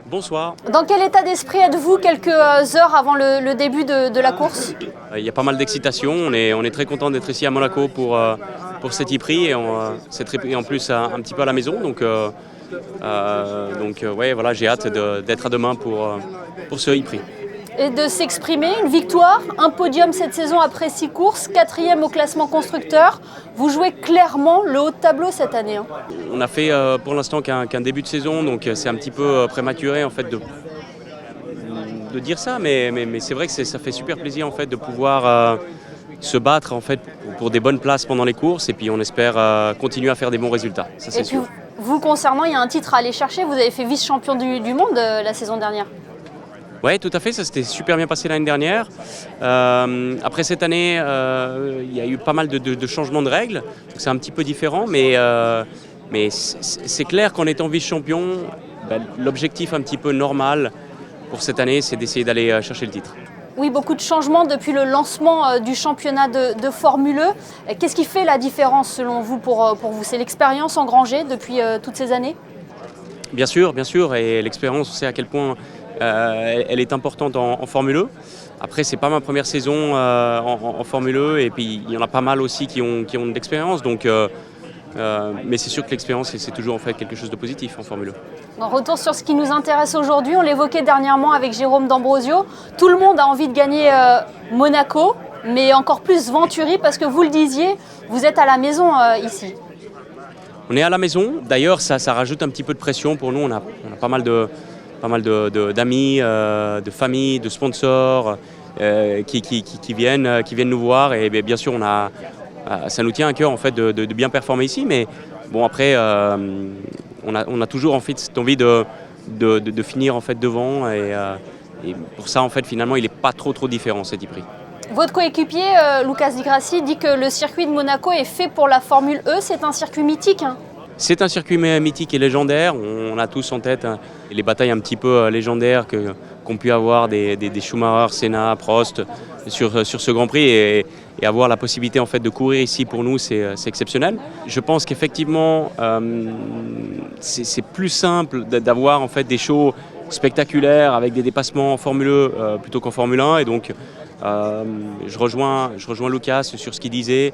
Bonsoir. Dans quel état d'esprit êtes-vous quelques heures avant le début de la course? Il y a pas mal d'excitation. On est très content d'être ici à Monaco pour cet e-prix et en plus un petit peu à la maison. Donc ouais, voilà, j'ai hâte d'être à demain pour ce e-prix. Et de s'exprimer, une victoire, un podium cette saison après 6 courses, 4e au classement constructeur. Vous jouez clairement le haut de tableau cette année. On a fait pour l'instant qu'un début de saison, donc c'est un petit peu prématuré en fait de dire ça, mais c'est vrai que ça fait super plaisir en fait de pouvoir se battre en fait pour des bonnes places pendant les courses et puis on espère continuer à faire des bons résultats, ça c'est sûr. Vous concernant, il y a un titre à aller chercher, vous avez fait vice-champion du monde la saison dernière. Oui, tout à fait, ça s'était super bien passé l'année dernière. Après cette année, il y a eu pas mal de changements de règles, c'est un petit peu différent, mais c'est clair qu'en étant vice-champion, l'objectif un petit peu normal pour cette année, c'est d'essayer d'aller chercher le titre. Oui, beaucoup de changements depuis le lancement du championnat de Formule E. Qu'est-ce qui fait la différence selon vous pour vous? C'est l'expérience engrangée depuis toutes ces années? Bien sûr, et l'expérience, on sait à quel point elle est importante en Formule E. Après, c'est pas ma première saison en Formule E, et puis il y en a pas mal aussi qui ont de l'expérience. Donc, mais c'est sûr que l'expérience, c'est toujours en fait quelque chose de positif en Formule E. En retour sur ce qui nous intéresse aujourd'hui, on l'évoquait dernièrement avec Jérôme D'Ambrosio. Tout le monde a envie de gagner Monaco, mais encore plus Venturi, parce que vous le disiez, vous êtes à la maison ici. On est à la maison. D'ailleurs, ça rajoute un petit peu de pression pour nous. On a pas mal d'amis, de familles, de sponsors qui viennent nous voir. Et bien sûr, ça nous tient à cœur en fait, de bien performer ici. Mais bon, après, on a toujours en fait, cette envie de finir en fait, devant. Et pour ça, en fait, finalement, il n'est pas trop différent cet e-prix. Votre coéquipier, Lucas Di Grassi, dit que le circuit de Monaco est fait pour la Formule E. C'est un circuit mythique. C'est un circuit mythique et légendaire. On a tous en tête les batailles un petit peu légendaires qu'ont pu avoir des Schumacher, Senna, Prost sur ce Grand Prix. Et avoir la possibilité en fait, de courir ici pour nous, c'est exceptionnel. Je pense qu'effectivement, c'est plus simple d'avoir en fait, des shows spectaculaires avec des dépassements en Formule E plutôt qu'en Formule 1. Et donc, je rejoins Lucas sur ce qu'il disait.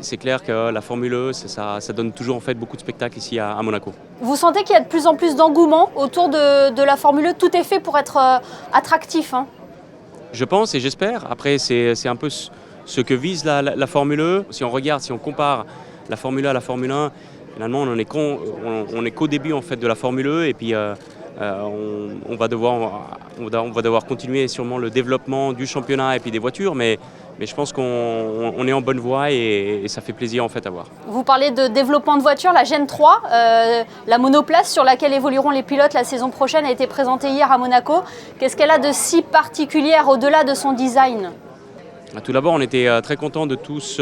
C'est clair que la Formule E, ça donne toujours en fait, beaucoup de spectacles ici à Monaco. Vous sentez qu'il y a de plus en plus d'engouement autour de la Formule E? Tout est fait pour être attractif. Je pense et j'espère. Après, c'est un peu ce que vise la Formule E. Si on compare la Formule E à la Formule 1, finalement, on est qu'au début en fait, de la Formule E. Et puis, on va devoir continuer sûrement le développement du championnat et puis des voitures, mais je pense qu'on est en bonne voie et ça fait plaisir en fait à voir. Vous parlez de développement de voitures, la Gen 3, la monoplace sur laquelle évolueront les pilotes la saison prochaine a été présentée hier à Monaco. Qu'est-ce qu'elle a de si particulière au-delà de son design? Tout d'abord, on était très contents de tous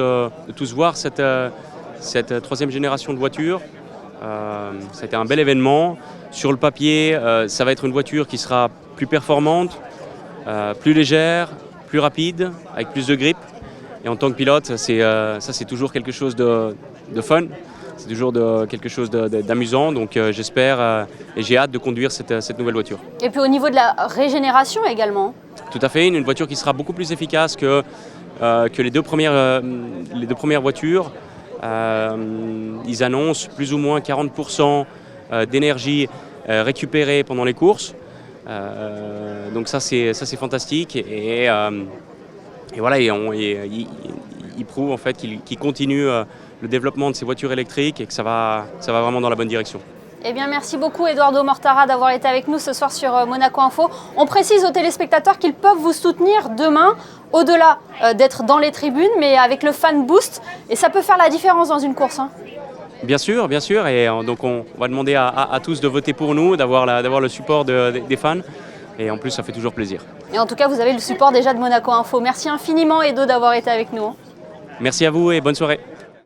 voir cette troisième génération de voitures. C'était un bel événement. Sur le papier, ça va être une voiture qui sera plus performante, plus légère, plus rapide, avec plus de grip. Et en tant que pilote, c'est toujours quelque chose de fun, c'est toujours quelque chose d'amusant. Donc j'espère et j'ai hâte de conduire cette nouvelle voiture. Et puis au niveau de la régénération également? Tout à fait, une voiture qui sera beaucoup plus efficace que les deux premières voitures. Ils annoncent plus ou moins 40% d'énergie récupérée pendant les courses. Donc ça c'est fantastique et voilà, ils prouvent en fait qu'ils continuent le développement de ces voitures électriques et que ça va vraiment dans la bonne direction. Eh bien, merci beaucoup Eduardo Mortara d'avoir été avec nous ce soir sur Monaco Info. On précise aux téléspectateurs qu'ils peuvent vous soutenir demain, au-delà d'être dans les tribunes, mais avec le Fan Boost. Et ça peut faire la différence dans une course. Bien sûr. Et donc on va demander à tous de voter pour nous, d'avoir le support des fans. Et en plus, ça fait toujours plaisir. Et en tout cas, vous avez le support déjà de Monaco Info. Merci infiniment Edo d'avoir été avec nous. Merci à vous et bonne soirée.